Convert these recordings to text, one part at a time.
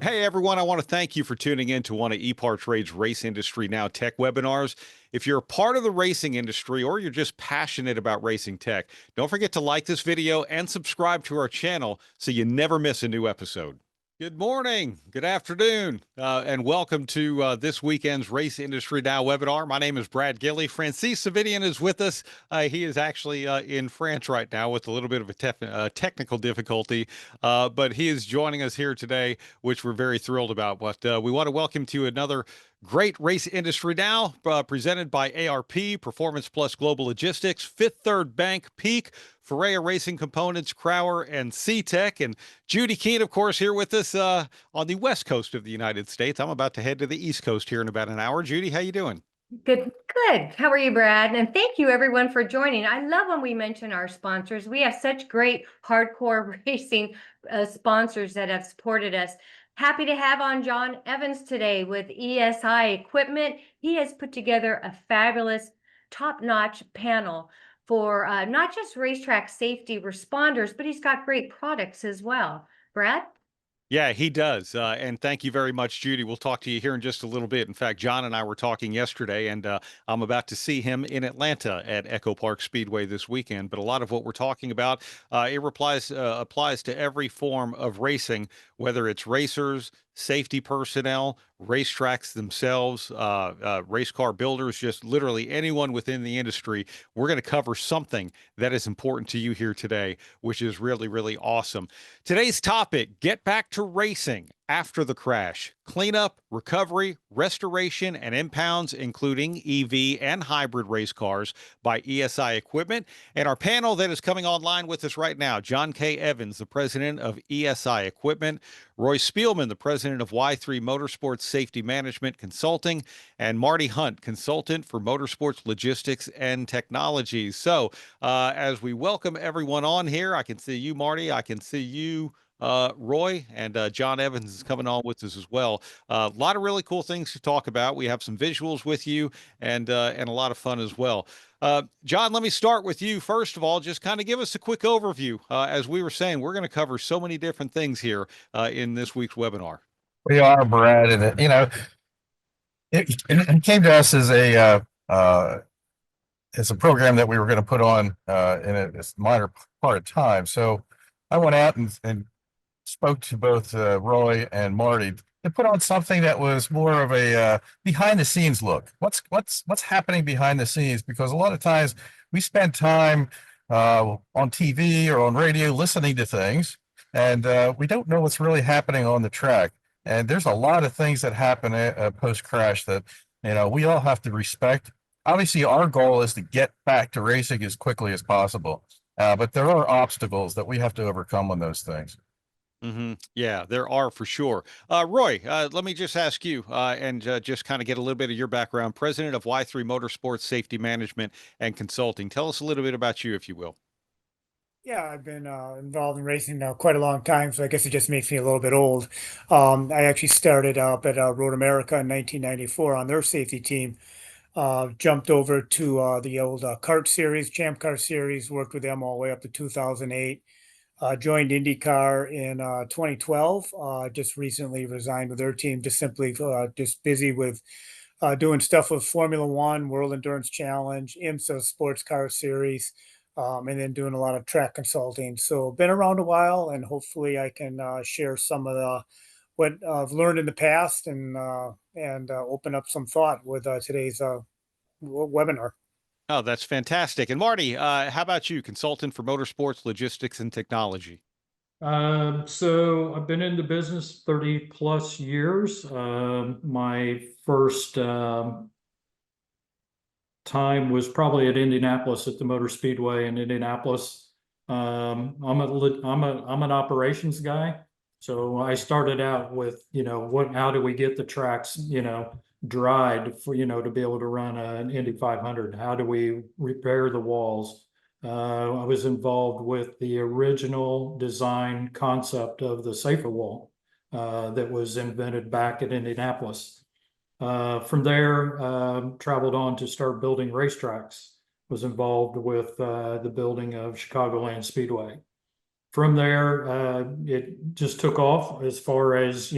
Hey everyone, I want to thank you for tuning in to one of EPARTRADE's Race Industry Now tech webinars. If you're a part of the racing industry or you're just passionate about racing tech, don't forget to like this video and subscribe to our channel so you never miss a new episode. Good morning, good afternoon, and welcome to this weekend's Race Industry Now webinar. My name is Brad Gillie. Francis Savidian is with us. He is actually in France right now with a little bit of a technical difficulty, but he is joining us here today, which we're very thrilled about. But we want to welcome to another great Race Industry Now, presented by ARP, Performance Plus Global Logistics, Fifth Third Bank, Peak, Ferrea Racing Components, Crowler, and C-Tech. And Judy Keene, of course, here with us on the west coast of the United States. I'm about to head to the east coast here in about an hour. Judy, how you doing? Good. How are you, Brad? And thank you, everyone, for joining. I love when we mention our sponsors. We have such great hardcore racing sponsors that have supported us. Happy to have on John Evans today with ESI Equipment. He has put together a fabulous, top-notch panel for not just racetrack safety responders, but he's got great products as well. Brad? Yeah, he does. And thank you very much, Judy. We'll talk to you here in just a little bit. In fact, John and I were talking yesterday, and I'm about to see him in Atlanta at Echo Park Speedway this weekend. But a lot of what we're talking about, applies to every form of racing, whether it's racers, safety personnel, racetracks themselves, race car builders, just literally anyone within the industry. We're going to cover something that is important to you here today, which is really, really awesome. Today's topic: get back to racing after the crash. Cleanup, recovery, restoration, and impounds, including EV and hybrid race cars by ESI Equipment. And our panel that is coming online with us right now: John K. Evans, the president of ESI Equipment; Roy Spielmann, the president of Y3 Motorsports Safety Management Consulting; and Marty Hunt, consultant for Motorsports Logistics and Technologies. So as we welcome everyone on here, I can see you, Marty. I can see you, Roy, and John Evans is coming on with us as well. A lot of really cool things to talk about. We have some visuals with you, and a lot of fun as well. John, let me start with you. First of all, just kind of give us a quick overview. As we were saying, we're going to cover so many different things here in this week's webinar. We are, Brad, and it came to us as a program that we were going to put on in a minor part of time. So I went out and spoke to both Roy and Marty to put on something that was more of a behind the scenes look. What's happening behind the scenes? Because a lot of times we spend time on TV or on radio listening to things, and we don't know what's really happening on the track. And there's a lot of things that happen post crash that we all have to respect. Obviously, our goal is to get back to racing as quickly as possible, but there are obstacles that we have to overcome on those things. Yeah, there are for sure. Roy, let me just ask you and just kind of get a little bit of your background. President of Y3 Motorsports Safety Management and Consulting. Tell us a little bit about you, if you will. Yeah, I've been involved in racing now quite a long time, so I guess it just makes me a little bit old. I actually started up at Road America in 1994 on their safety team. Jumped over to the old kart series, Champ Car series, worked with them all the way up to 2008. Joined IndyCar in 2012. Just recently resigned with their team, just simply just busy with doing stuff with Formula One, World Endurance Challenge, IMSA Sports Car Series, and then doing a lot of track consulting. So been around a while, and hopefully I can share some of what I've learned in the past and open up some thought with today's webinar. Oh, that's fantastic. And Marty, how about you? Consultant for Motorsports, Logistics, and Technology. So I've been in the business 30 plus years. My first time was probably at Indianapolis at the Motor Speedway in Indianapolis. I'm an operations guy. So I started out with, how do we get the tracks, dried for, to be able to run an Indy 500? How do we repair the walls? I was involved with the original design concept of the Safer Wall that was invented back at Indianapolis. From there, traveled on to start building racetracks. Was involved with the building of Chicagoland Speedway. From there, it just took off as far as,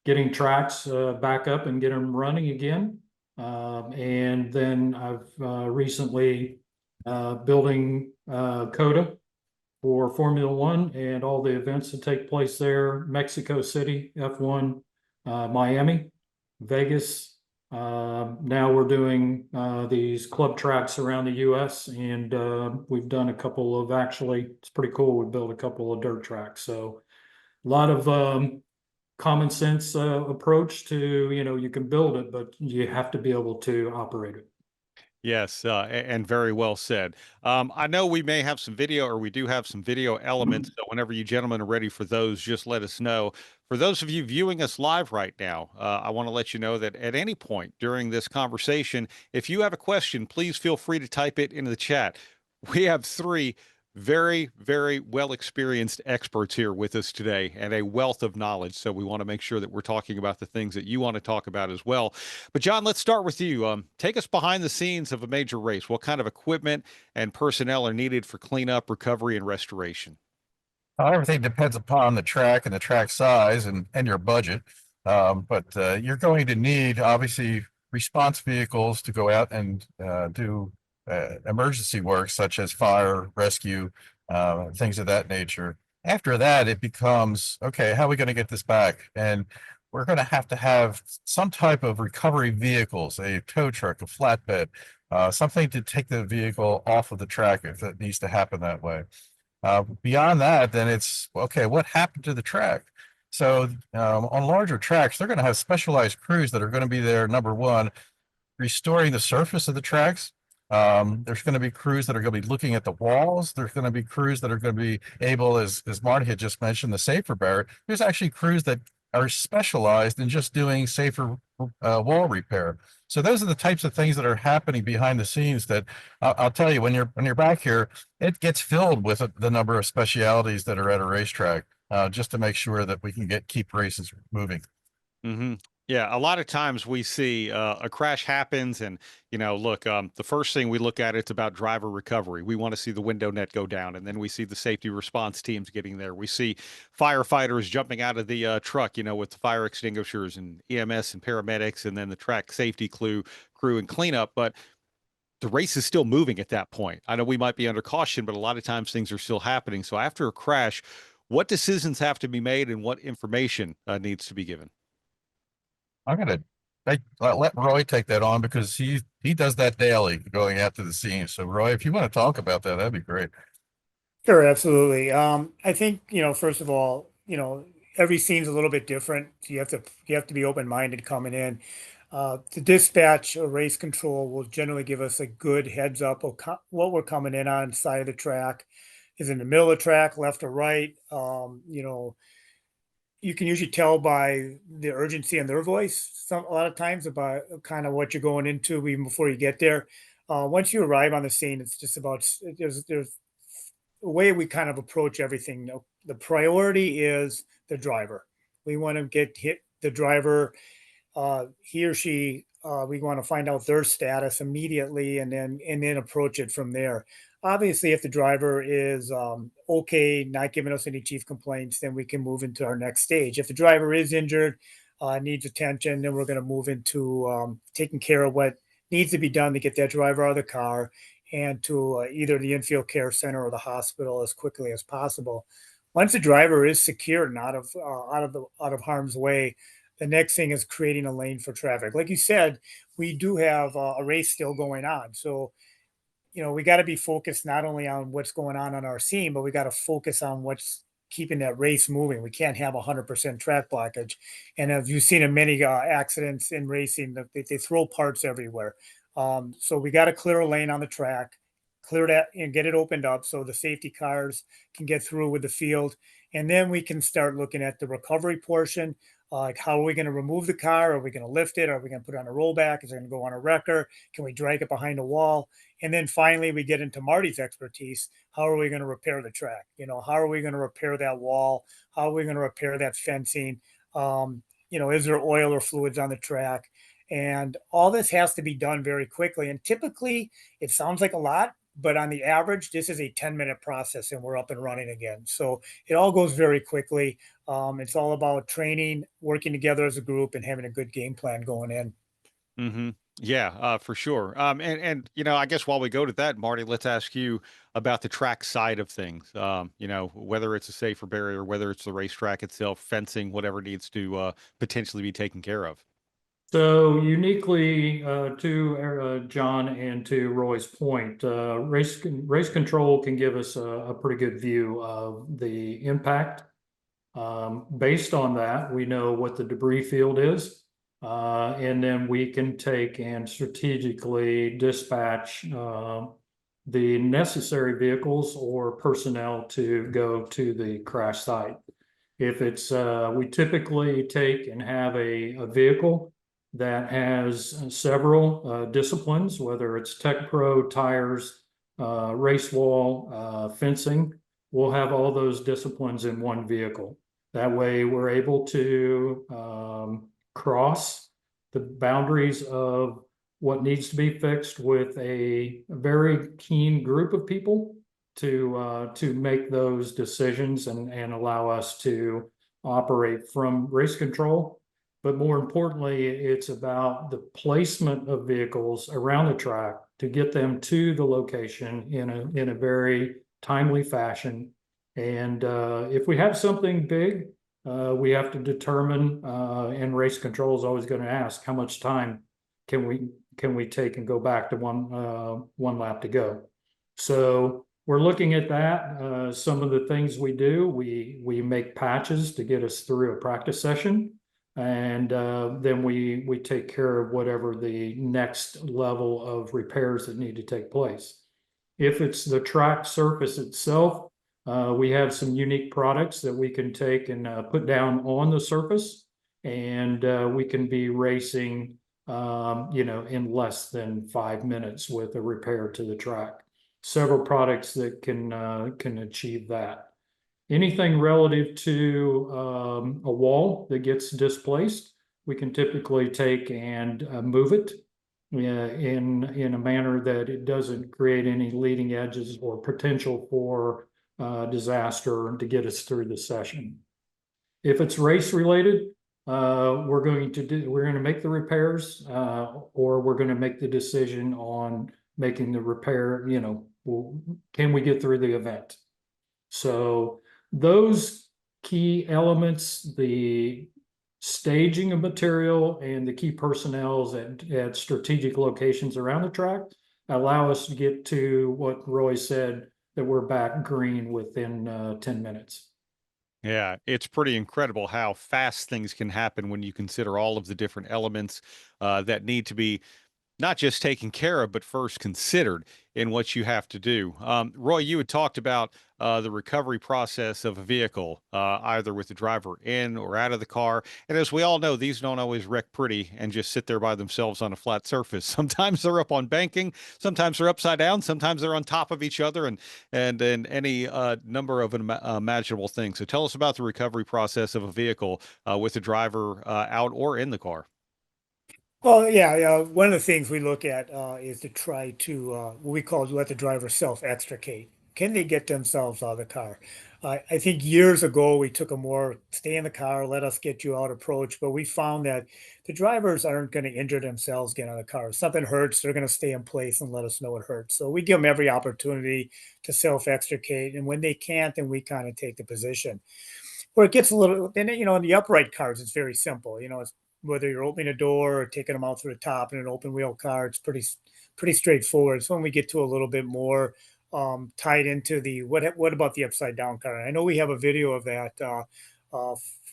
getting tracks back up and get them running again. And then I've recently building COTA for Formula One and all the events that take place there, Mexico City, F1, Miami, Vegas. Now we're doing these club tracks around the US, and we've done a couple of, actually, it's pretty cool. We built a couple of dirt tracks. So a lot of common sense approach to, you can build it, but you have to be able to operate it. Yes, and very well said. I know we may have some video, or we do have some video elements. So whenever you gentlemen are ready for those, just let us know. For those of you viewing us live right now, I want to let you know that at any point during this conversation, if you have a question, please feel free to type it into the chat. We have three very, very well experienced experts here with us today and a wealth of knowledge. So we want to make sure that we're talking about the things that you want to talk about as well. But John, let's start with you. Take us behind the scenes of a major race. What kind of equipment and personnel are needed for cleanup, recovery, and restoration? Everything depends upon the track and the track size and your budget. But you're going to need, obviously, response vehicles to go out and do emergency work, such as fire, rescue, things of that nature. After that, it becomes, okay, how are we going to get this back? And we're going to have some type of recovery vehicles, a tow truck, a flatbed, something to take the vehicle off of the track if that needs to happen that way. Beyond that, then it's, okay, what happened to the track? So on larger tracks, they're going to have specialized crews that are going to be there, number one, restoring the surface of the tracks. There's going to be crews that are going to be looking at the walls. There's going to be crews that are going to be able, as Marty had just mentioned, the safer barrier. There's actually crews that are specialized in just doing safer wall repair. So those are the types of things that are happening behind the scenes that I'll tell you, when you're back here, it gets filled with the number of specialities that are at a racetrack, just to make sure that we can keep races moving. Mm-hmm. Yeah, a lot of times we see a crash happens, and look, the first thing we look at, it's about driver recovery. We want to see the window net go down, and then we see the safety response teams getting there. We see firefighters jumping out of the truck, with the fire extinguishers and EMS and paramedics, and then the track safety crew and cleanup. But the race is still moving at that point. I know we might be under caution, but a lot of times things are still happening. So after a crash, what decisions have to be made, and what information needs to be given? I'm gonna let Roy take that on, because he does that daily, going out to the scene. So Roy, if you want to talk about that, that'd be great. Sure, absolutely. I think, first of all, every scene's a little bit different. So you have to be open-minded coming in. The dispatch or race control will generally give us a good heads up of what we're coming in on side of the track. Is in the middle of the track, left or right. You can usually tell by the urgency in their voice a lot of times about kind of what you're going into even before you get there. Once you arrive on the scene, it's just about there's a way we kind of approach everything. The priority is the driver. We want to hit the driver, he or she. We want to find out their status immediately, and then approach it from there. Obviously, if the driver is okay, not giving us any chief complaints, then we can move into our next stage. If the driver is injured, needs attention, then we're going to move into taking care of what needs to be done to get that driver out of the car and to either the infield care center or the hospital as quickly as possible. Once the driver is secured and out of harm's way, the next thing is creating a lane for traffic. Like you said, we do have a race still going on, so we got to be focused not only on what's going on our scene, but we got to focus on what's keeping that race moving. We can't have 100% track blockage. And as you've seen in many accidents in racing, they throw parts everywhere. So we got to clear a lane on the track, clear that and get it opened up so the safety cars can get through with the field. And then we can start looking at the recovery portion. Like, how are we going to remove the car? Are we going to lift it? Are we going to put it on a rollback? Is it going to go on a wrecker? Can we drag it behind a wall? And then finally, we get into Marty's expertise. How are we going to repair the track? How are we going to repair that wall? How are we going to repair that fencing? Is there oil or fluids on the track? And all this has to be done very quickly. And typically, it sounds like a lot, but on the average, this is a 10-minute process and we're up and running again. So it all goes very quickly. It's all about training, working together as a group, and having a good game plan going in. Hmm. Yeah, for sure. And I guess while we go to that, Marty, let's ask you about the track side of things. Whether it's a safer barrier, whether it's the racetrack itself, fencing, whatever needs to potentially be taken care of. So uniquely to John and to Roy's point, race control can give us a pretty good view of the impact. Based on that, we know what the debris field is, and then we can take and strategically dispatch the necessary vehicles or personnel to go to the crash site. If it's, we typically take and have a vehicle that has several disciplines, whether it's Tech Pro, tires, race wall, fencing. We'll have all those disciplines in one vehicle. That way we're able to cross the boundaries of what needs to be fixed with a very keen group of people to make those decisions and allow us to operate from race control. But more importantly, it's about the placement of vehicles around the track to get them to the location in a very timely fashion. And if we have something big, we have to determine, and race control is always going to ask, how much time can we take and go back to one lap to go. So we're looking at that. Some of the things we do, we make patches to get us through a practice session. And then we take care of whatever the next level of repairs that need to take place. If it's the track surface itself, we have some unique products that we can take and put down on the surface, and we can be racing, in less than 5 minutes with a repair to the track. Several products that can achieve that. Anything relative to a wall that gets displaced, we can typically take and move it in a manner that it doesn't create any leading edges or potential for disaster to get us through the session. If it's race related, we're going to make the repairs, or we're going to make the decision on making the repair. Can we get through the event? So those key elements, the staging of material and the key personnel at strategic locations around the track, allow us to get to what Roy said, that we're back green within 10 minutes. Yeah, it's pretty incredible how fast things can happen when you consider all of the different elements that need to be not just taken care of, but first considered in what you have to do. Roy, you had talked about the recovery process of a vehicle, either with the driver in or out of the car. And as we all know, these don't always wreck pretty and just sit there by themselves on a flat surface. Sometimes they're up on banking, sometimes they're upside down, sometimes they're on top of each other, and any number of imaginable things. So tell us about the recovery process of a vehicle with the driver out or in the car. Well, yeah, one of the things we look at is to try to what we call let the driver self-extricate. Can they get themselves out of the car? I think years ago we took a more stay in the car, let us get you out approach, but we found that the drivers aren't going to injure themselves getting out of the car. If something hurts, they're going to stay in place and let us know it hurts. So we give them every opportunity to self-extricate, and when they can't, then we kind of take the position. Where it gets a little, then in the upright cars, it's very simple. It's whether you're opening a door or taking them out through the top in an open wheel car, it's pretty straightforward. So when we get to a little bit more tied into the what about the upside down car? And I know we have a video of that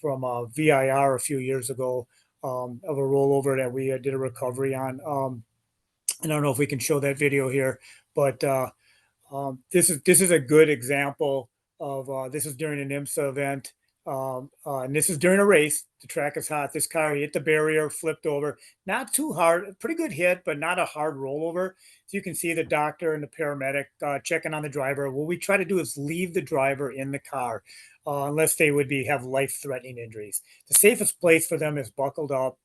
from VIR a few years ago of a rollover that we did a recovery on. I don't know if we can show that video here, but this is a good example of this is during an IMSA event. And this is during a race. The track is hot. This car hit the barrier, flipped over. Not too hard, pretty good hit, but not a hard rollover. So you can see the doctor and the paramedic checking on the driver. What we try to do is leave the driver in the car unless they would have life-threatening injuries. The safest place for them is buckled up.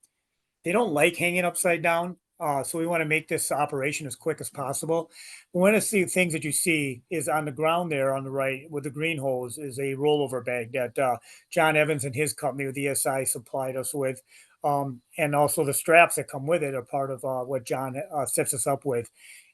They don't like hanging upside down. So we want to make this operation as quick as possible. One of the things that you see is on the ground there on the right with the green hose is a rollover bag that John Evans and his company with ESI supplied us with. And also the straps that come with it are part of what John sets us up with.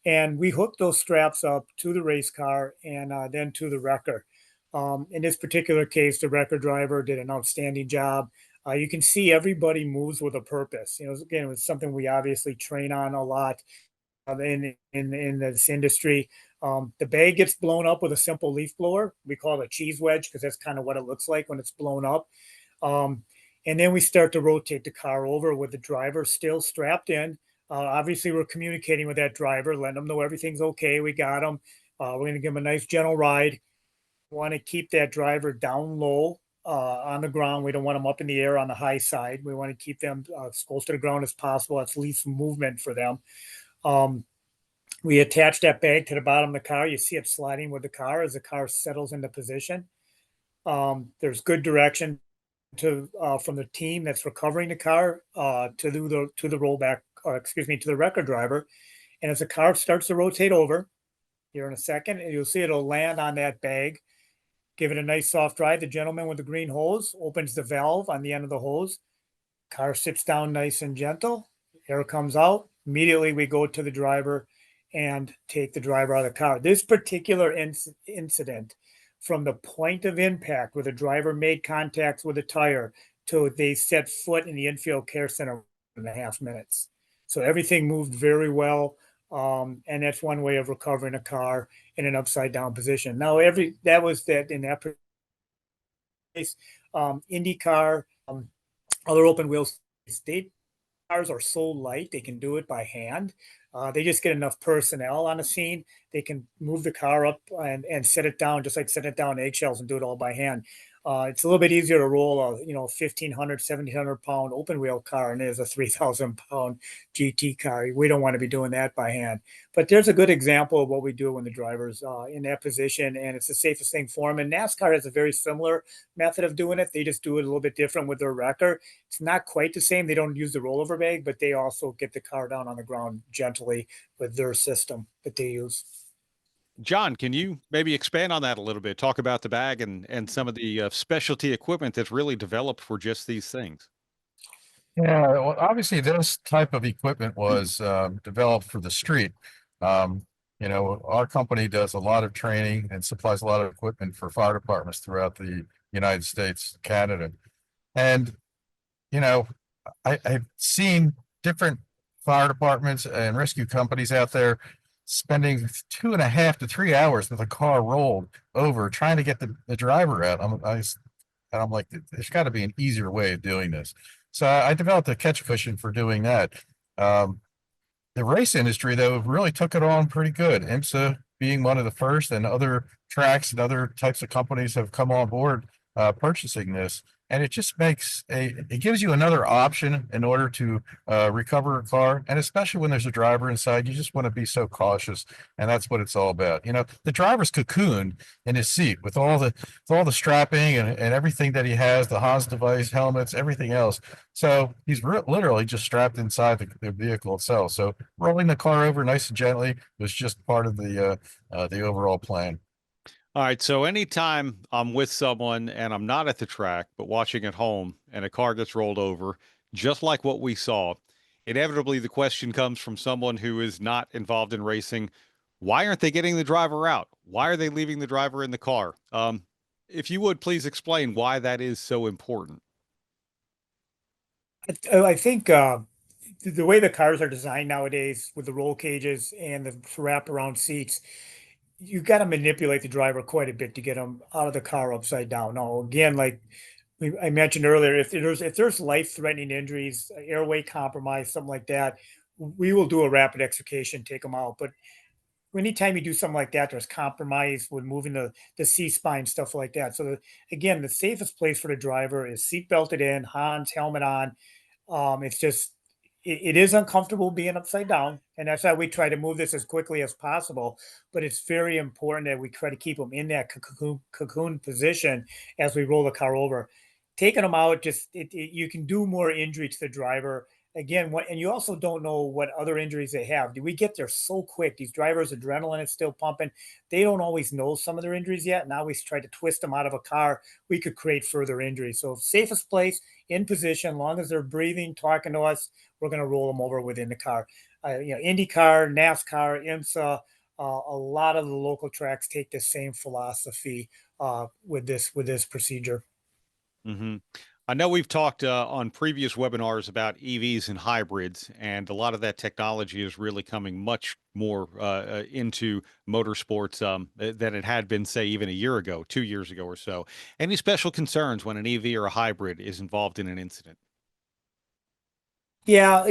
And we hooked those straps up to the race car and then to the wrecker. In this particular case, the wrecker driver did an outstanding job. You can see everybody moves with a purpose. You know, again, it's something we obviously train on a lot in this industry. The bag gets blown up with a simple leaf blower. We call it a cheese wedge because that's kind of what it looks like when it's blown up. And then we start to rotate the car over with the driver still strapped in. Obviously, we're communicating with that driver, letting them know everything's okay. We got them. We're going to give them a nice gentle ride. Want to keep that driver down low on the ground. We don't want them up in the air on the high side. We want to keep them as close to the ground as possible. That's least movement for them. We attach that bag to the bottom of the car. You see it sliding with the car as the car settles into position. There's good direction to from the team that's recovering the car to the rollback, to the wrecker driver. And as the car starts to rotate over here in a second, and you'll see it'll land on that bag. Give it a nice soft ride. The gentleman with the green hose opens the valve on the end of the hose. Car sits down nice and gentle. Air comes out. Immediately we go to the driver and take the driver out of the car. This particular incident, from the point of impact where the driver made contact with the tire to they set foot in the infield care center in 1.5 minutes. So everything moved very well. And that's one way of recovering a car in an upside down position. Now, that was that in that case, IndyCar, other open wheel state cars are so light they can do it by hand. They just get enough personnel on the scene. They can move the car up and set it down, just like set it down eggshells and do it all by hand. It's a little bit easier to roll a 1,500, 1,700 pound open wheel car, and it is a 3,000 pound GT car. We don't want to be doing that by hand. But there's a good example of what we do when the driver's in that position, and it's the safest thing for them. And NASCAR has a very similar method of doing it. They just do it a little bit different with their wrecker. It's not quite the same. They don't use the rollover bag, but they also get the car down on the ground gently with their system that they use. John, can you maybe expand on that a little bit? Talk about the bag and some of the specialty equipment that's really developed for just these things. Yeah, well, obviously this type of equipment was developed for the street. Our company does a lot of training and supplies a lot of equipment for fire departments throughout the United States, Canada. And, I've seen different fire departments and rescue companies out there spending 2.5 to 3 hours with a car rolled over trying to get the driver out. I'm like, there's got to be an easier way of doing this. So I developed a catch cushion for doing that. The race industry, though, really took it on pretty good. IMSA being one of the first, and other tracks and other types of companies have come on board purchasing this. And it just it gives you another option in order to recover a car. And especially when there's a driver inside, you just want to be so cautious. And that's what it's all about. The driver's cocooned in his seat with all the strapping and everything that he has, the Haas device, helmets, everything else. So he's literally just strapped inside the vehicle itself. So rolling the car over nice and gently was just part of the overall plan. All right. So anytime I'm with someone and I'm not at the track, but watching at home and a car gets rolled over, just like what we saw, inevitably the question comes from someone who is not involved in racing. Why aren't they getting the driver out? Why are they leaving the driver in the car? If you would please explain why that is so important. I think the way the cars are designed nowadays with the roll cages and the wraparound seats, you got to manipulate the driver quite a bit to get them out of the car upside down. Now, again, like I mentioned earlier, if there's life-threatening injuries, airway compromise, something like that, we will do a rapid extrication, take them out. But anytime you do something like that, there's compromise with moving the C-spine, stuff like that. So again, the safest place for the driver is seat belted in, Hans, helmet on. It's just, it is uncomfortable being upside down. And that's why we try to move this as quickly as possible. But it's very important that we try to keep them in that cocoon position as we roll the car over. Taking them out, you can do more injury to the driver again, and you also don't know what other injuries they have. Do we get there so quick? These drivers, adrenaline is still pumping. They don't always know some of their injuries yet. Now we try to twist them out of a car. We could create further injuries. So safest place, in position, long as they're breathing, talking to us, we're going to roll them over within the car. IndyCar, NASCAR, IMSA, a lot of the local tracks take the same philosophy with this procedure. Hmm. I know we've talked on previous webinars about EVs and hybrids, and a lot of that technology is really coming much more into motorsports than it had been, say, even a year ago, 2 years ago or so. Any special concerns when an EV or a hybrid is involved in an incident? Yeah,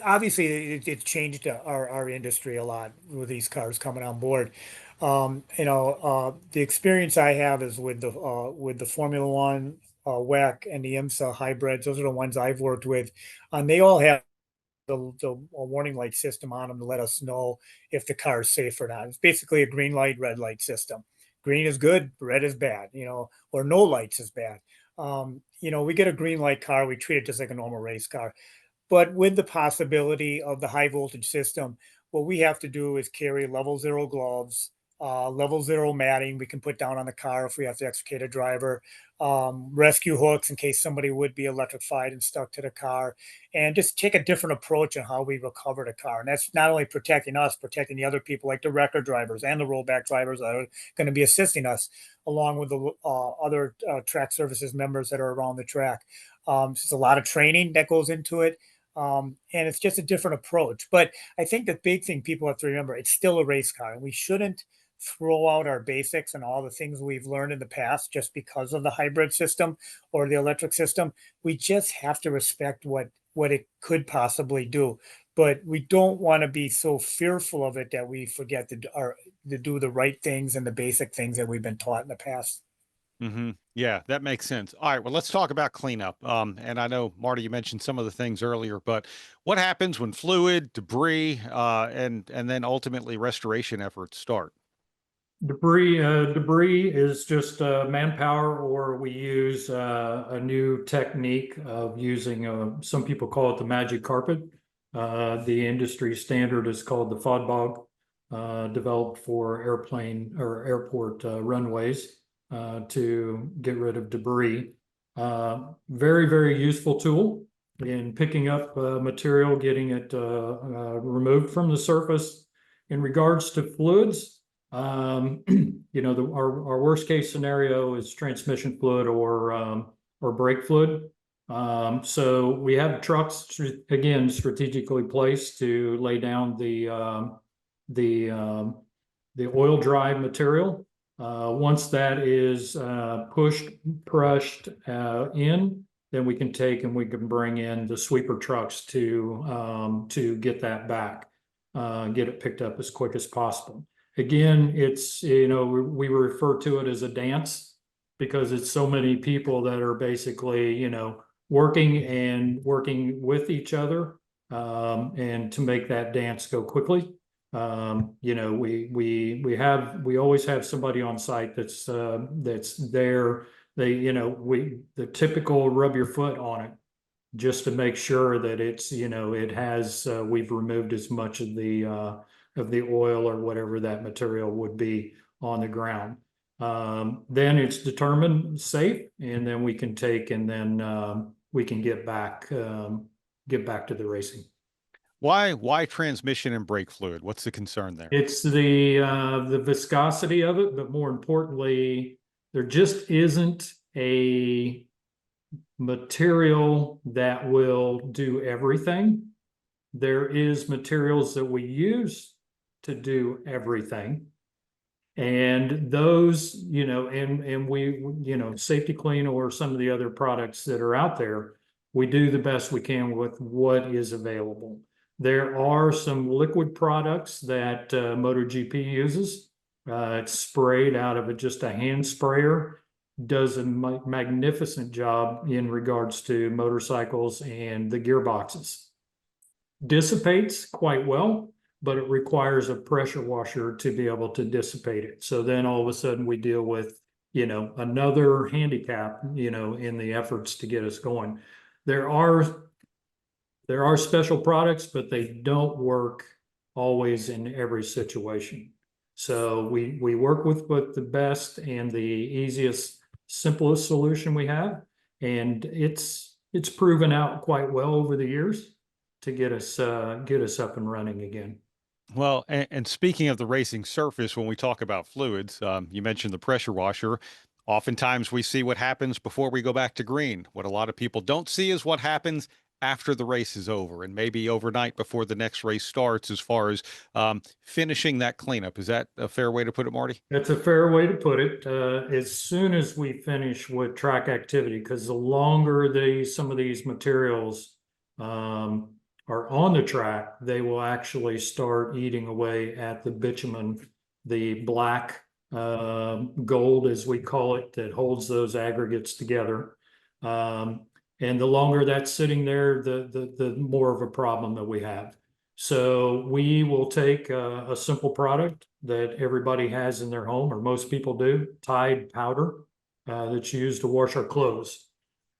obviously it changed our industry a lot with these cars coming on board. The experience I have is with the Formula One, WEC, and the IMSA hybrids. Those are the ones I've worked with, and they all have the a warning light system on them to let us know if the car is safe or not. It's basically a green light, red light system. Green is good, red is bad, or no lights is bad. We get a green light car, we treat it just like a normal race car. But with the possibility of the high voltage system, what we have to do is carry level zero gloves, level zero matting we can put down on the car if we have to extricate a driver, rescue hooks in case somebody would be electrified and stuck to the car, and just take a different approach on how we recover the car. And that's not only protecting us, protecting the other people like the wrecker drivers and the rollback drivers that are going to be assisting us, along with the other track services members that are around the track. It's a lot of training that goes into it. And it's just a different approach. But I think the big thing people have to remember, it's still a race car, and we shouldn't throw out our basics and all the things we've learned in the past just because of the hybrid system or the electric system. We just have to respect what it could possibly do. But we don't want to be so fearful of it that we forget to do the right things and the basic things that we've been taught in the past. Yeah, that makes sense. All right, well, let's talk about cleanup. And I know, Marty, you mentioned some of the things earlier, but what happens when fluid, debris, and then ultimately restoration efforts start? Debris is just manpower, or we use a new technique of using, some people call it the magic carpet. The industry standard is called the FODBOG, developed for airplane or airport runways to get rid of debris. Very, very useful tool in picking up material, getting it removed from the surface. In regards to fluids, our worst case scenario is transmission fluid or brake fluid. So we have trucks again strategically placed to lay down the oil dry material. Once that is pushed in, then we can take and we can bring in the sweeper trucks to get that back, get it picked up as quick as possible. Again, it's, we refer to it as a dance because it's so many people that are basically, working with each other, and to make that dance go quickly. We always have somebody on site that's there. The typical rub your foot on it just to make sure that it's, it has, we've removed as much of the oil or whatever that material would be on the ground. Then it's determined safe, and then we can take and then we can get back to the racing. Why transmission and brake fluid? What's the concern there? It's the viscosity of it, but more importantly, there just isn't a material that will do everything. There is materials that we use to do everything. And those, and we, Safety Clean or some of the other products that are out there, we do the best we can with what is available. There are some liquid products that MotoGP uses. It's sprayed out of just a hand sprayer. Does a magnificent job in regards to motorcycles and the gearboxes. Dissipates quite well, but it requires a pressure washer to be able to dissipate it. So then all of a sudden we deal with, another handicap, in the efforts to get us going. There there are special products, but they don't work always in every situation. So we work with the best and the easiest, simplest solution we have, and it's proven out quite well over the years to get us up and running again. Well, and speaking of the racing surface, when we talk about fluids, you mentioned the pressure washer. Oftentimes we see what happens before we go back to green. What a lot of people don't see is what happens after the race is over and maybe overnight before the next race starts, as far as finishing that cleanup. Is that a fair way to put it, Marty? That's a fair way to put it. As soon as we finish with track activity, because the longer some of these materials are on the track, they will actually start eating away at the bitumen, the black gold, as we call it, that holds those aggregates together. And the longer that's sitting there, the more of a problem that we have. So we will take a simple product that everybody has in their home, or most people do, Tide powder, that's used to wash our clothes.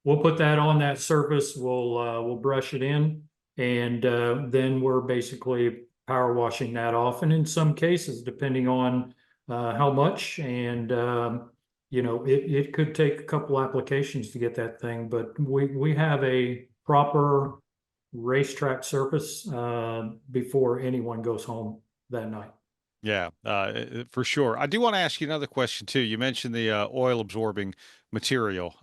We'll put that on that surface. We'll brush it in, and then we're basically power washing that off. And in some cases, depending on how much, and it could take a couple applications to get that thing, but we have a proper racetrack surface before anyone goes home that night. Yeah, for sure. I do want to ask you another question too. You mentioned the oil absorbing material.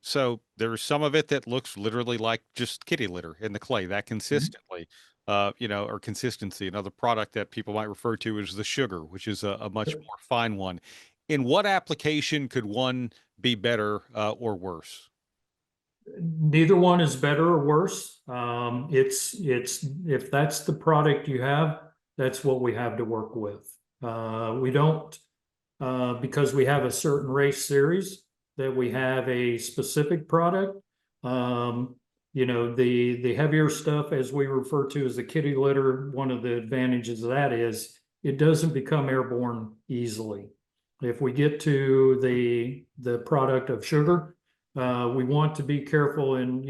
So there's some of it that looks literally like just kitty litter in the clay, that consistently, or consistency. Another product that people might refer to is the sugar, which is a much more fine one. In what application could one be better or worse? Neither one is better or worse. It's if that's the product you have, that's what we have to work with. We don't, because we have a certain race series that we have a specific product. The heavier stuff, as we refer to as the kitty litter, one of the advantages of that is it doesn't become airborne easily. If we get to the product of sugar, we want to be careful in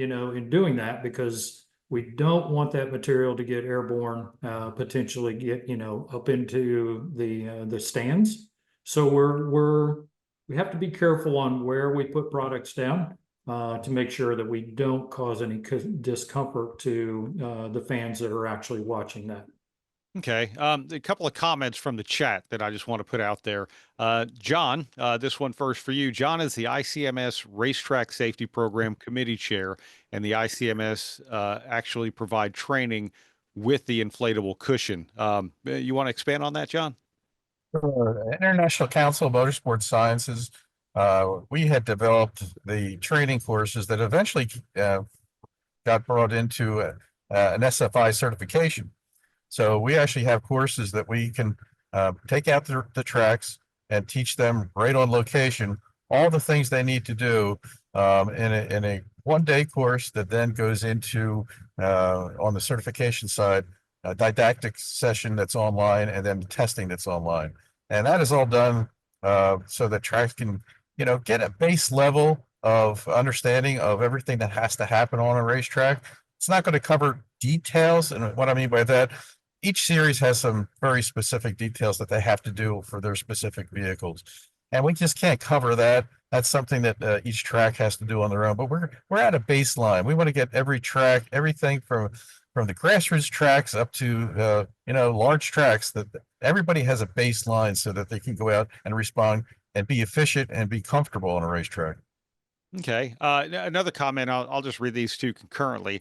doing that, because we don't want that material to get airborne, potentially get up into the stands. So we have to be careful on where we put products down to make sure that we don't cause any discomfort to the fans that are actually watching that. Okay. A couple of comments from the chat that I just want to put out there. John, this one first for you. John is the ICMS Racetrack Safety Program Committee Chair, and the ICMS actually provide training with the inflatable cushion. You want to expand on that, John? International Council of Motorsports Sciences, we had developed the training courses that eventually got brought into an SFI certification. So we actually have courses that we can take out the tracks and teach them right on location all the things they need to do in a one-day course that then goes into on the certification side, a didactic session that's online, and then testing that's online. And that is all done so that tracks can get a base level of understanding of everything that has to happen on a racetrack. It's not going to cover details, and what I mean by that, each series has some very specific details that they have to do for their specific vehicles, and we just can't cover that. That's something that each track has to do on their own. But we're at a baseline. We want to get every track, everything from the grassroots tracks up to large tracks, that everybody has a baseline so that they can go out and respond and be efficient and be comfortable on a racetrack. Okay. Another comment. I'll just read these two concurrently.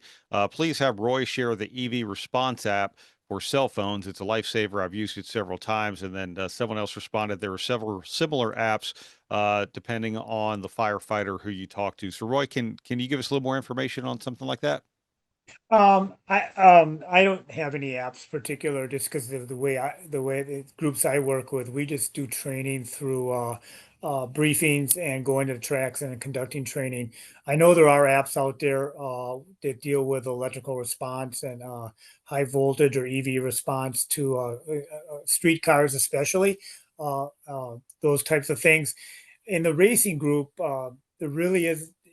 Please have Roy share the EV Response app for cell phones. It's a lifesaver. I've used it several times. And then someone else responded, there are several similar apps depending on the firefighter who you talk to. So Roy, can you give us a little more information on something like that? I don't have any apps particular, just because of the way the groups I work with, we just do training through briefings and going to the tracks and conducting training. I know there are apps out there that deal with electrical response and high voltage or EV response to street cars, especially those types of things. In the racing group, there really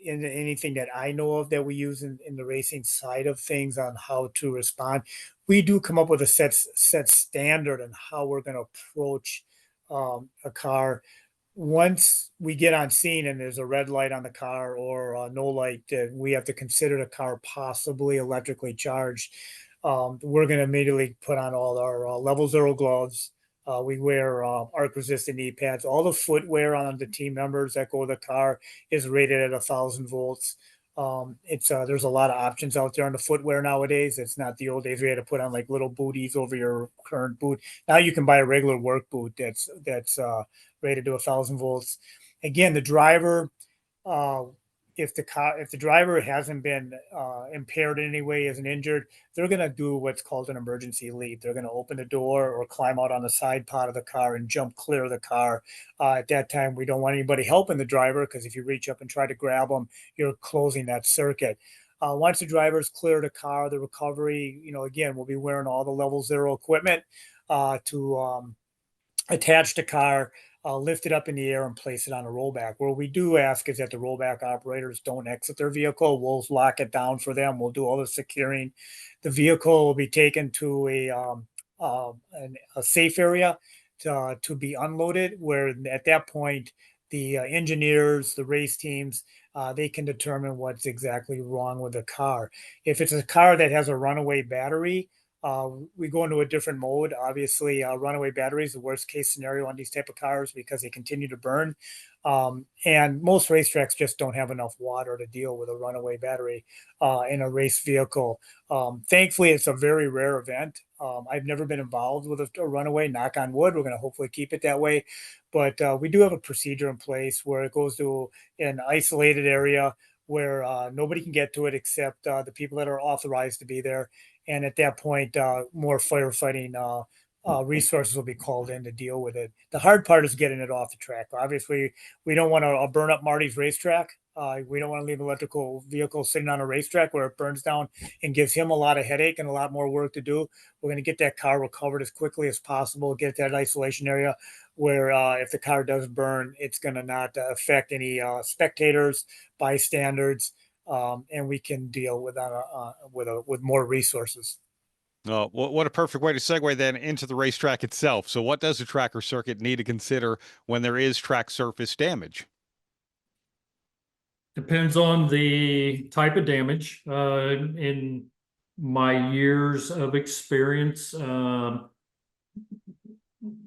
anything that I know of that we use in the racing side of things on how to respond. We do come up with a set standard on how we're going to approach a car. Once we get on scene and there's a red light on the car or no light, we have to consider the car possibly electrically charged. We're going to immediately put on all our level 0 gloves. We wear arc resistant knee pads. All the footwear on the team members that go with the car is rated at 1,000 volts. There's a lot of options out there on the footwear nowadays. It's not the old days where you had to put on like little booties over your current boot. Now you can buy a regular work boot that's rated to 1,000 volts. Again, the driver, if the driver hasn't been impaired in any way, isn't injured, they're going to do what's called an emergency leap. They're going to open the door or climb out on the side pod of the car and jump clear of the car. At that time, we don't want anybody helping the driver, because if you reach up and try to grab them, you're closing that circuit. Once the driver's clear the car, the recovery, again, we'll be wearing all the level 0 equipment to attach the car, lift it up in the air and place it on a rollback. What we do ask is that the rollback operators don't exit their vehicle. We'll lock it down for them. We'll do all the securing. The vehicle will be taken to a safe area to be unloaded, where at that point, the engineers, the race teams, they can determine what's exactly wrong with the car. If it's a car that has a runaway battery, we go into a different mode. Obviously, runaway batteries, the worst case scenario on these type of cars, because they continue to burn. And most racetracks just don't have enough water to deal with a runaway battery in a race vehicle. Thankfully, it's a very rare event. I've never been involved with a runaway, knock on wood. We're going to hopefully keep it that way. But we do have a procedure in place where it goes to an isolated area where nobody can get to it except the people that are authorized to be there. And at that point, more firefighting resources will be called in to deal with it. The hard part is getting it off the track. Obviously, we don't want to burn up Marty's racetrack. We don't want to leave electrical vehicles sitting on a racetrack where it burns down and gives him a lot of headache and a lot more work to do. We're going to get that car recovered as quickly as possible, get that isolation area where if the car does burn, it's going to not affect any spectators, bystanders, and we can deal with that with more resources. What a perfect way to segue then into the racetrack itself. So what does a track or circuit need to consider when there is track surface damage? Depends on the type of damage. In my years of experience,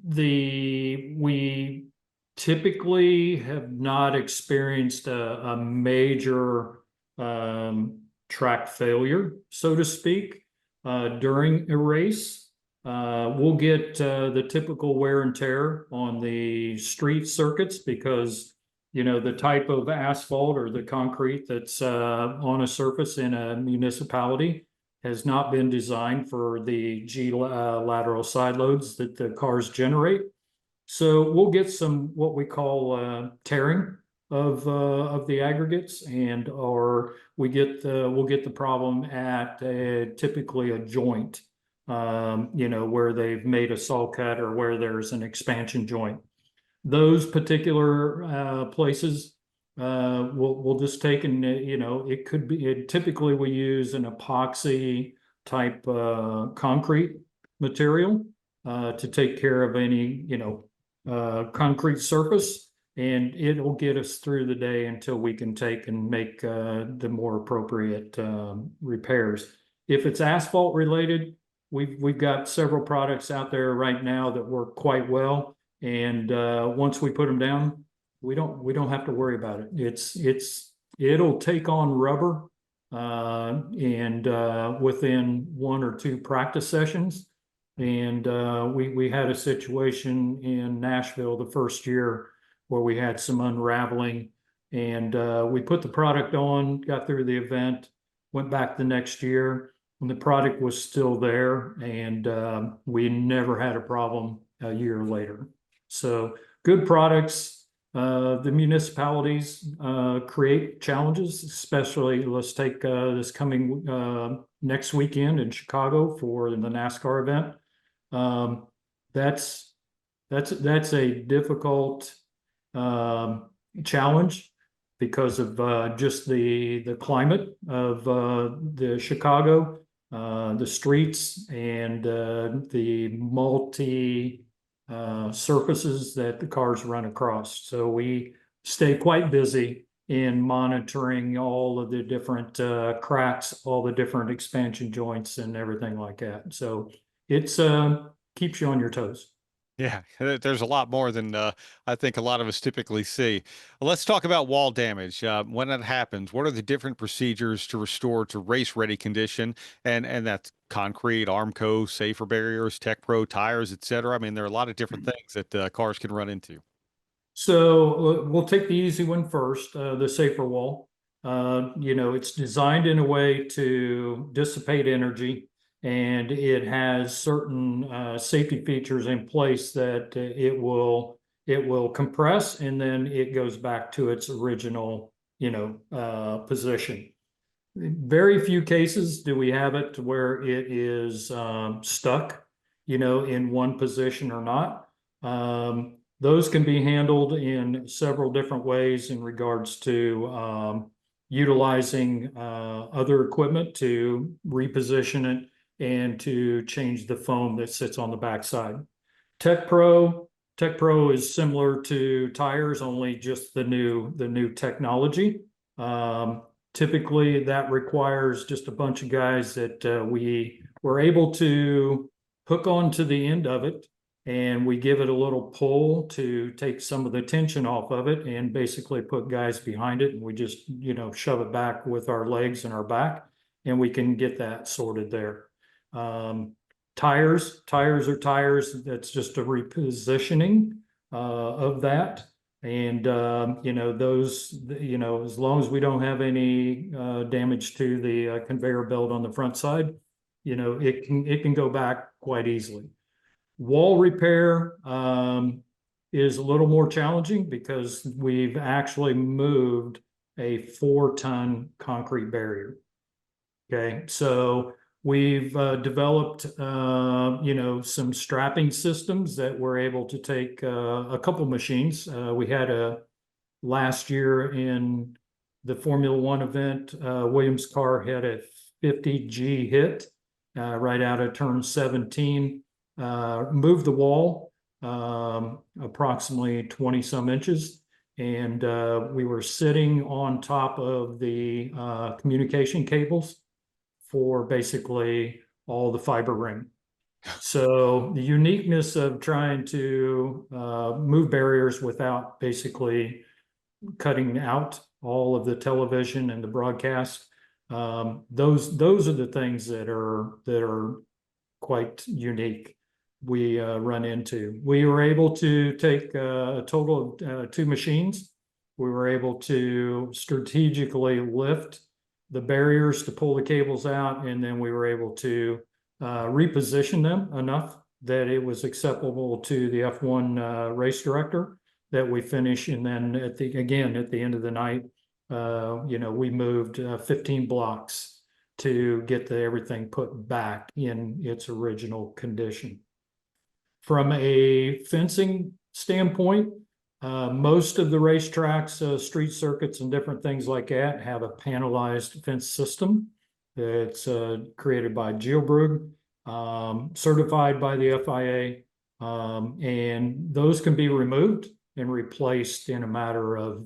we typically have not experienced a major track failure, so to speak, during a race. We'll get the typical wear and tear on the street circuits because the type of asphalt or the concrete that's on a surface in a municipality has not been designed for the lateral side loads that the cars generate. So we'll get some what we call tearing of the aggregates, or we'll get the problem at typically a joint, where they've made a saw cut or where there's an expansion joint. Those particular places we'll just take and typically we use an epoxy type concrete material to take care of any concrete surface, and it'll get us through the day until we can take and make the more appropriate repairs. If it's asphalt related, we've got several products out there right now that work quite well. And once we put them down, we don't have to worry about it. It'll take on rubber, and within 1 or 2 practice sessions. And we had a situation in Nashville the first year where we had some unraveling, and we put the product on, got through the event, went back the next year, and the product was still there, and we never had a problem a year later. So good products. The municipalities create challenges, especially let's take this coming next weekend in Chicago for the NASCAR event. That's a difficult challenge because of just the climate of the Chicago, the streets, and the multi surfaces that the cars run across. So we stay quite busy in monitoring all of the different cracks, all the different expansion joints and everything like that. So it's keeps you on your toes. Yeah, there's a lot more than I think a lot of us typically see. Well, let's talk about wall damage. When that happens, what are the different procedures to restore to race-ready condition? And that's concrete, Armco, safer barriers, Tech Pro tires, etc. I mean, there are a lot of different things that cars can run into. So we'll take the easy one first, the safer wall. It's designed in a way to dissipate energy, and it has certain safety features in place that it will compress, and then it goes back to its original position. Very few cases do we have it to where it is stuck, in one position or not. Those can be handled in several different ways in regards to utilizing other equipment to reposition it and to change the foam that sits on the backside. Tech Pro is similar to tires, only just the new technology. Typically, that requires just a bunch of guys that we were able to hook onto the end of it, and we give it a little pull to take some of the tension off of it, and basically put guys behind it, and we just shove it back with our legs and our back, and we can get that sorted there. Tires are tires. That's just a repositioning of that. And, those, as long as we don't have any damage to the conveyor belt on the front side, it can go back quite easily. Wall repair is a little more challenging because we've actually moved a 4-ton concrete barrier. Okay, so we've developed, some strapping systems that we're able to take a couple machines. We had last year in the Formula One event, Williams' car had a 50G hit right out of turn 17, moved the wall approximately 20 some inches. And we were sitting on top of the communication cables for basically all the fiber ring. So the uniqueness of trying to move barriers without basically cutting out all of the television and the broadcast, those are the things that are quite unique we run into. We were able to take a total of 2 machines. We were able to strategically lift the barriers to pull the cables out, and then we were able to reposition them enough that it was acceptable to the F1 race director that we finish. And then at the end of the night, we moved 15 blocks to get everything put back in its original condition. From a fencing standpoint, most of the racetracks, street circuits and different things like that have a panelized fence system. It's created by Gillie, certified by the FIA, and those can be removed and replaced in a matter of,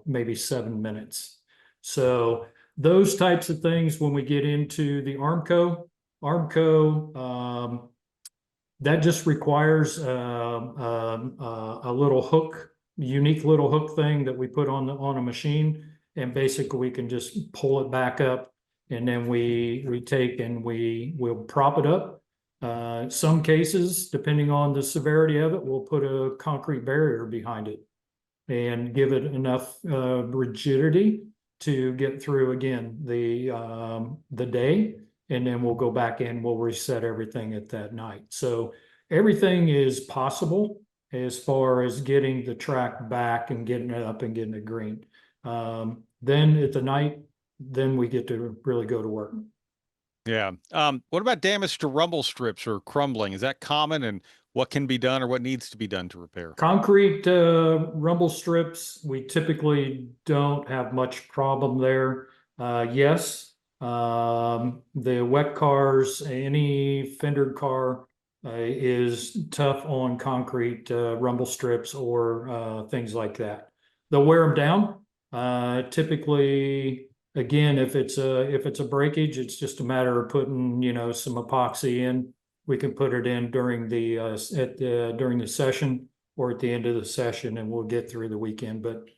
maybe 7 minutes. So those types of things, when we get into the Armco, that just requires a little hook, unique little hook thing that we put on a machine, and basically we can just pull it back up, and then we take and we'll prop it up. Some cases, depending on the severity of it, we'll put a concrete barrier behind it and give it enough rigidity to get through again the day. And then we'll go back in, we'll reset everything at that night. So everything is possible as far as getting the track back and getting it up and getting it green. Then at the night, then we get to really go to work. Yeah. What about damage to rumble strips or crumbling? Is that common, and what can be done or what needs to be done to repair? Concrete rumble strips, we typically don't have much problem there. Yes, the wet cars, any fendered car is tough on concrete rumble strips or things like that. They'll wear them down. Typically, again, if it's a breakage, it's just a matter of putting, some epoxy in. We can put it in during the session or at the end of the session, and we'll get through the weekend. But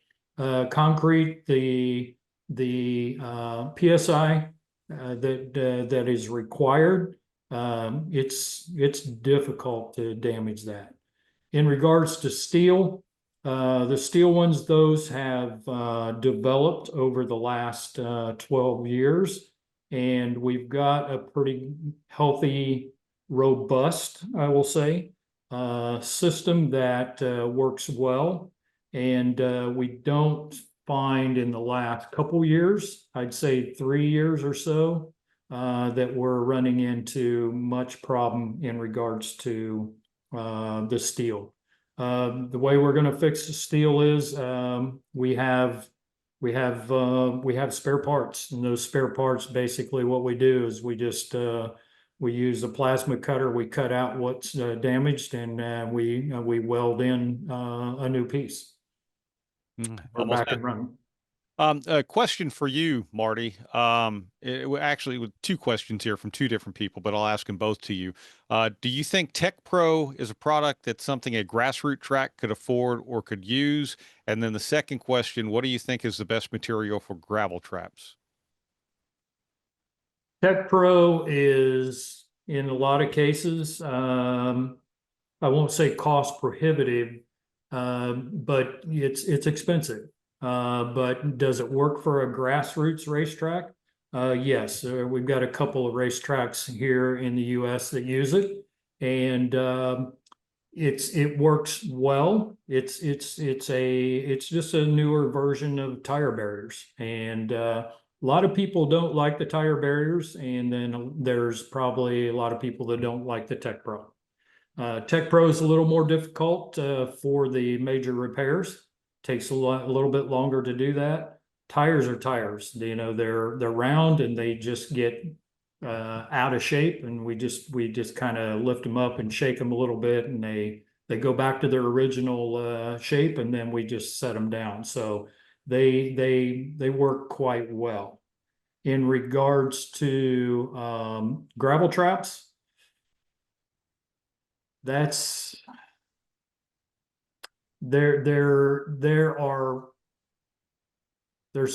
concrete, the PSI that is required, it's difficult to damage that. In regards to steel, the steel ones, those have developed over the last 12 years, and we've got a pretty healthy, robust, I will say, system that works well. And we don't find in the last couple years, I'd say 3 years or so, that we're running into much problem in regards to the steel. The way we're going to fix the steel is we have spare parts, and those spare parts, basically what we do is we just we use a plasma cutter. We cut out what's damaged, and we weld in a new piece. We're Almost back and running. A question for you, Marty. Actually, with two questions here from two different people, but I'll ask them both to you. Do you think Tech Pro is a product that's something a grassroots track could afford or could use? And then the second question, what do you think is the best material for gravel traps? Tech Pro is, in a lot of cases, I won't say cost prohibitive, but it's expensive. But does it work for a grassroots racetrack? Yes, we've got a couple of racetracks here in the U.S. that use it, and it works well. It's just a newer version of tire barriers, and a lot of people don't like the tire barriers, and then there's probably a lot of people that don't like the Tech Pro. Tech Pro is a little more difficult for the major repairs. Takes a little bit longer to do that. Tires are tires. They're round and they just get out of shape, and we just kind of lift them up and shake them a little bit, and they go back to their original shape, and then we just set them down. So they work quite well. In regards to gravel traps, there's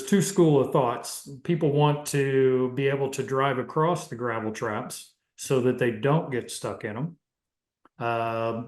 two schools of thoughts. People want to be able to drive across the gravel traps so that they don't get stuck in them.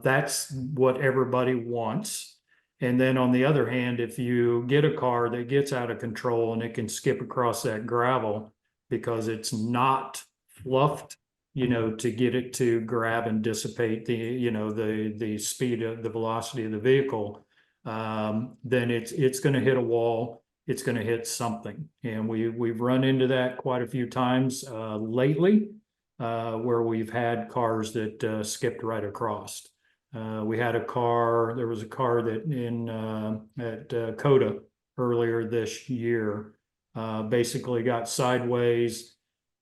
That's what everybody wants. And then on the other hand, if you get a car that gets out of control and it can skip across that gravel because it's not fluffed, to get it to grab and dissipate the speed of the velocity of the vehicle, then it's going to hit a wall. It's going to hit something. And we've run into that quite a few times lately, where we've had cars that skipped right across. There was a car that at Coda earlier this year, basically got sideways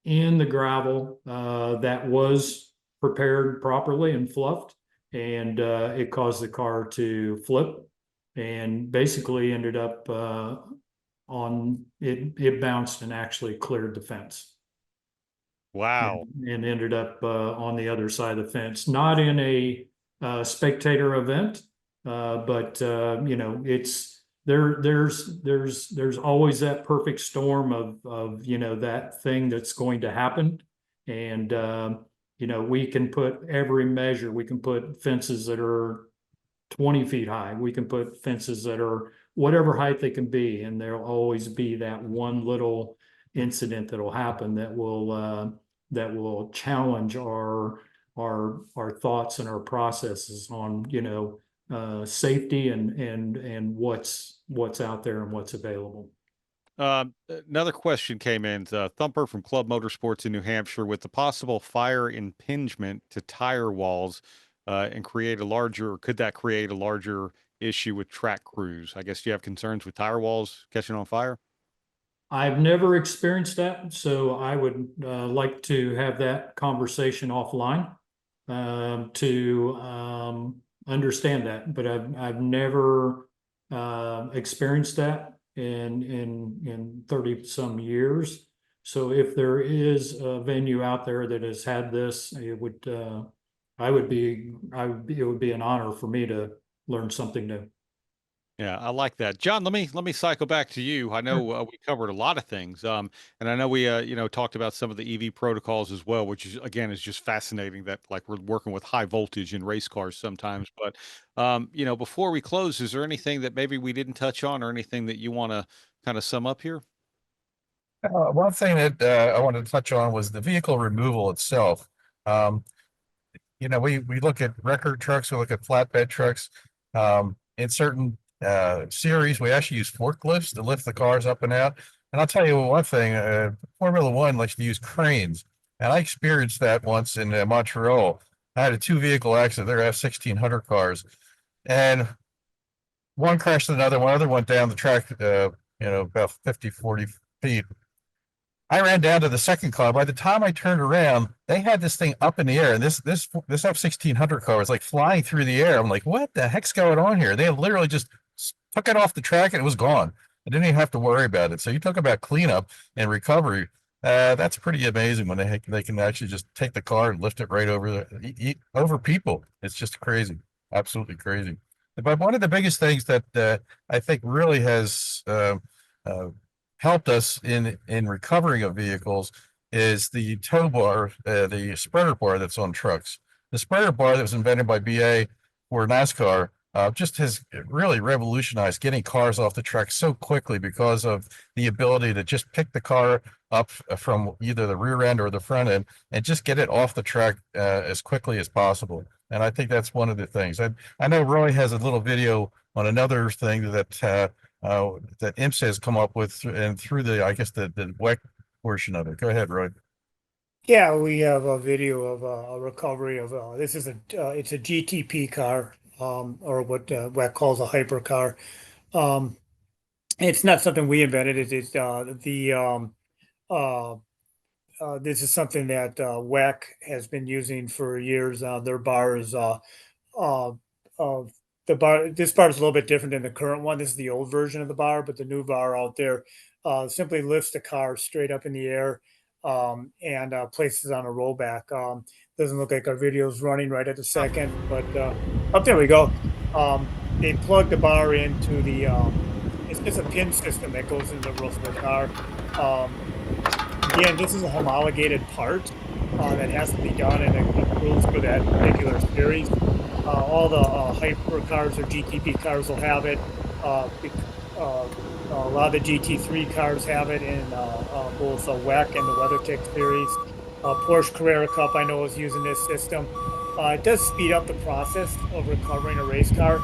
in the gravel that was prepared properly and fluffed, and it caused the car to flip and basically ended up it bounced and actually cleared the fence. Wow. And ended up on the other side of the fence, not in a spectator event, but it's there's always that perfect storm of that thing that's going to happen. And we can put every measure. We can put fences that are 20 feet high. We can put fences that are whatever height they can be, and there'll always be that one little incident that'll happen that will challenge our thoughts and our processes on safety and what's out there and what's available. Another question came in. Thumper from Club Motorsports in New Hampshire, with the possible fire impingement to tire walls, and could that create a larger issue with track crews? I guess you have concerns with tire walls catching on fire. I've never experienced that, so I would like to have that conversation offline to understand that. But I've never experienced that in 30 some years. So if there is a venue out there that has had this, it would be an honor for me to learn something new. Yeah, I like that. John, let me cycle back to you. I know we covered a lot of things, and I know we talked about some of the EV protocols as well, which is again is just fascinating that like we're working with high voltage in race cars sometimes. But before we close, is there anything that maybe we didn't touch on, or anything that you want to kind of sum up here? One thing that I wanted to touch on was the vehicle removal itself. Um, we look at record trucks, we look at flatbed trucks. In certain series, we actually use forklifts to lift the cars up and out. And I'll tell you one thing, Formula One likes to use cranes. And I experienced that once in Montreal. I had a two vehicle accident. There F-1600 cars. And one crashed another, one other went down the track, about 50, 40 feet. I ran down to the second car. By the time I turned around, they had this thing up in the air, and this F-1600 car was like flying through the air. I'm like, what the heck's going on here? They literally just took it off the track and it was gone. I didn't even have to worry about it. So you talk about cleanup and recovery. That's pretty amazing when they can actually just take the car and lift it right over people. It's just crazy, absolutely crazy. But one of the biggest things that I think really has helped us in recovering of vehicles is the tow bar, the spreader bar that's on trucks. The spreader bar that was invented by BA for NASCAR just has really revolutionized getting cars off the track so quickly because of the ability to just pick the car up from either the rear end or the front end and just get it off the track as quickly as possible. And I think that's one of the things. I know Roy has a little video on another thing that IMSA has come up with and through I guess the WEC portion of it. Go ahead, Roy. Yeah, we have a video of a recovery of this is it's a GTP car, or what WEC calls a hypercar. It's not something we invented. This is something that WEC has been using for years. Their bar is uh, the bar. This bar is a little bit different than the current one. This is the old version of the bar, but the new bar out there simply lifts the car straight up in the air and places on a rollback. Doesn't look like our video's running right at the second, but up there we go. They plug the bar into the. It's a pin system that goes into the roof of the car. Again, this is a homologated part that has to be done and approved for that particular series. All the hyper cars or GTP cars will have it. A lot of the GT3 cars have it in both WEC and the WeatherTech series. Porsche Carrera Cup, I know, is using this system. It does speed up the process of recovering a race car.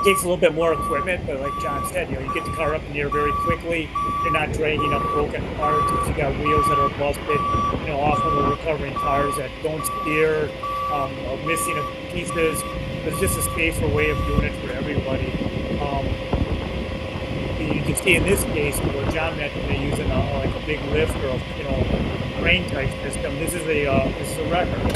Takes a little bit more equipment, but like John said, you get the car up in the air very quickly. You're not dragging up broken parts. If you got wheels that are busted, often we're recovering cars that don't steer, missing pieces. There's just a safer way of doing it for everybody. You can see in this case where John mentioned they're using like a big lift or a crane type system. This is a record.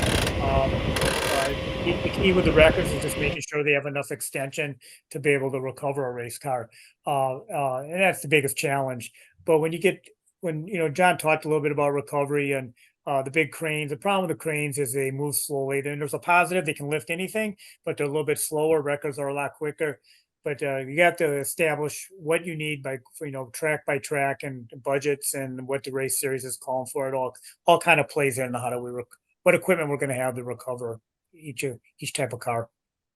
The key with the records is just making sure they have enough extension to be able to recover a race car, and that's the biggest challenge. But when John talked a little bit about recovery and the big cranes. The problem with the cranes is they move slowly. Then there's a positive; they can lift anything, but they're a little bit slower. Records are a lot quicker. But you have to establish what you need by track by track and budgets and what the race series is calling for. It all kind of plays in how do what equipment we're going to have to recover each type of car.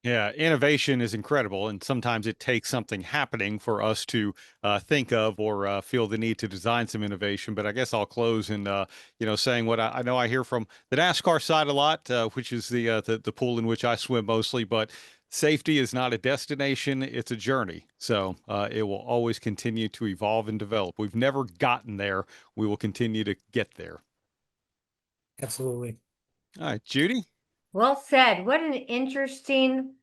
Yeah, innovation is incredible, and sometimes it takes something happening for us to think of or feel the need to design some innovation. But I guess I'll close in, saying what I know I hear from the NASCAR side a lot, which is the pool in which I swim mostly. But safety is not a destination, it's a journey. So it will always continue to evolve and develop. We've never gotten there. We will continue to get there. Absolutely. All right, Judy. Well said. What an interesting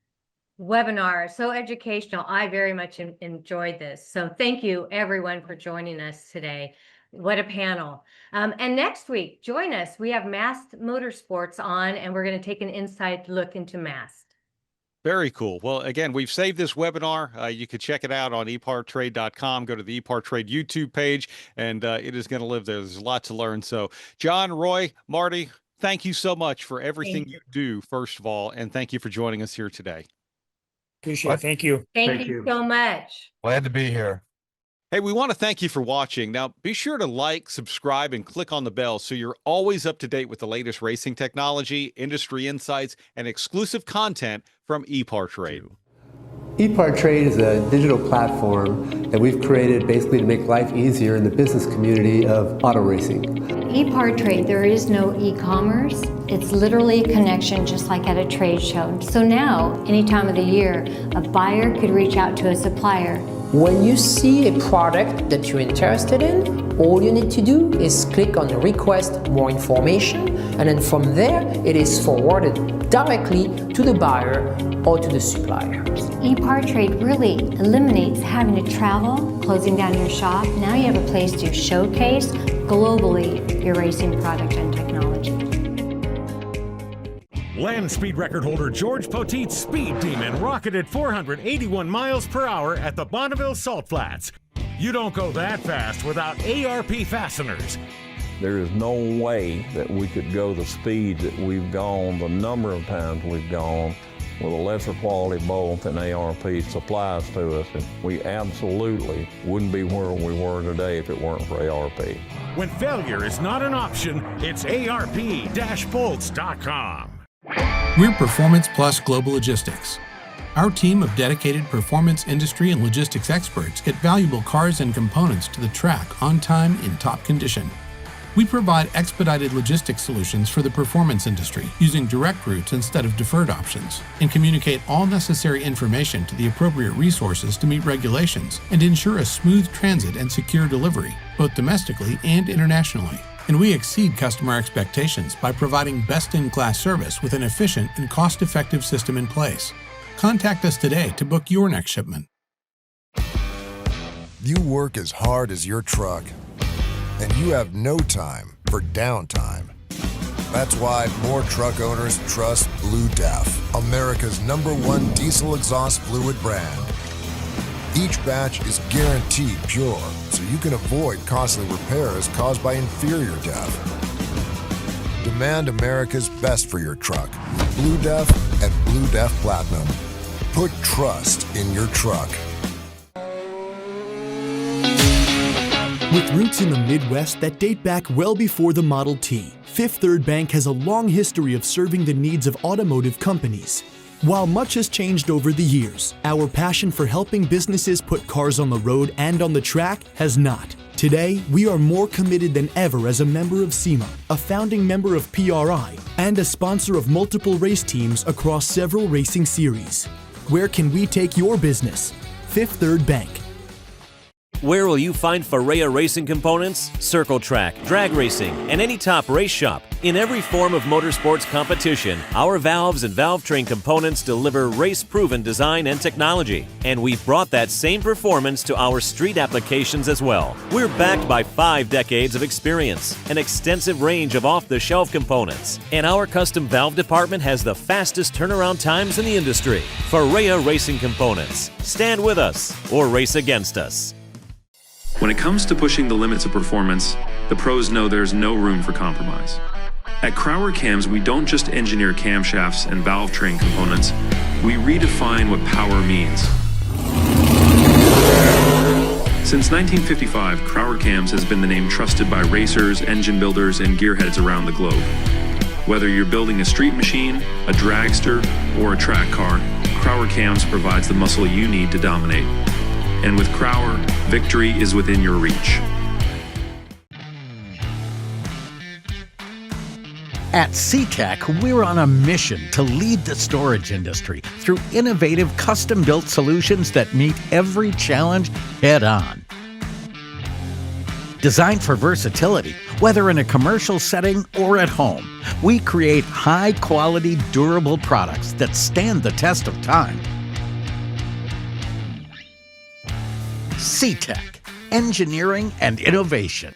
webinar. So educational. I very much enjoyed this. So thank you everyone for joining us today. What a panel. And next week, join us. We have Massed Motorsports on, and we're going to take an inside look into Massed. Very cool. Well, again, we've saved this webinar. You can check it out on epartrade.com. Go to the ePartrade YouTube page, and it is going to live there. There's a lot to learn. So, John, Roy, Marty, thank you so much for everything you do, first of all, and thank you for joining us here today. Appreciate it. Thank you. Thank you so much. Glad to be here. Hey, we want to thank you for watching. Now, be sure to like, subscribe, and click on the bell so you're always up to date with the latest racing technology, industry insights, and exclusive content from EPARTRADE. EPARTRADE is a digital platform that we've created basically to make life easier in the business community of auto racing. EPARTRADE, there is no e-commerce. It's literally a connection just like at a trade show. So now, any time of the year, a buyer could reach out to a supplier. When you see a product that you're interested in, all you need to do is click on request more information, and then from there it is forwarded directly to the buyer or to the supplier. EPARTRADE really eliminates having to travel, closing down your shop. Now you have a place to showcase globally your racing product and technology. Land speed record holder George Poteet's Speed Demon rocketed 481 miles per hour at the Bonneville Salt Flats. You don't go that fast without ARP fasteners. There is no way that we could go the speed that we've gone, the number of times we've gone, with a lesser quality bolt than ARP supplies to us. And we absolutely wouldn't be where we were today if it weren't for ARP. When failure is not an option, it's ARP-bolts.com. We're Performance Plus Global Logistics. Our team of dedicated performance industry and logistics experts get valuable cars and components to the track on time in top condition. We provide expedited logistics solutions for the performance industry using direct routes instead of deferred options, and communicate all necessary information to the appropriate resources to meet regulations and ensure a smooth transit and secure delivery, both domestically and internationally. And we exceed customer expectations by providing best-in-class service with an efficient and cost-effective system in place. Contact us today to book your next shipment. You work as hard as your truck, and you have no time for downtime. That's why more truck owners trust Blue Def, America's #1 diesel exhaust fluid brand. Each batch is guaranteed pure, so you can avoid costly repairs caused by inferior DEF. Demand America's best for your truck. Blue Def and Blue Def Platinum. Put trust in your truck. With roots in the Midwest that date back well before the Model T, Fifth Third Bank has a long history of serving the needs of automotive companies. While much has changed over the years, our passion for helping businesses put cars on the road and on the track has not. Today, we are more committed than ever as a member of SEMA, a founding member of PRI, and a sponsor of multiple race teams across several racing series. Where can we take your business? Fifth Third Bank. Where will you find Ferrea racing components, circle track, drag racing, and any top race shop? In every form of motorsports competition, our valves and valve train components deliver race-proven design and technology. And we've brought that same performance to our street applications as well. We're backed by 5 decades of experience, an extensive range of off-the-shelf components, and our custom valve department has the fastest turnaround times in the industry. Ferrea Racing Components. Stand with us or race against us. When it comes to pushing the limits of performance, the pros know there's no room for compromise. At Crower Cams, we don't just engineer camshafts and valve train components, we redefine what power means. Since 1955, Crower Cams has been the name trusted by racers, engine builders, and gearheads around the globe. Whether you're building a street machine, a dragster, or a track car, Crower Cams provides the muscle you need to dominate. And with Crower, victory is within your reach. At SeaTech, we're on a mission to lead the storage industry through innovative custom-built solutions that meet every challenge head-on. Designed for versatility, whether in a commercial setting or at home, we create high-quality, durable products that stand the test of time. SeaTech, engineering and innovation.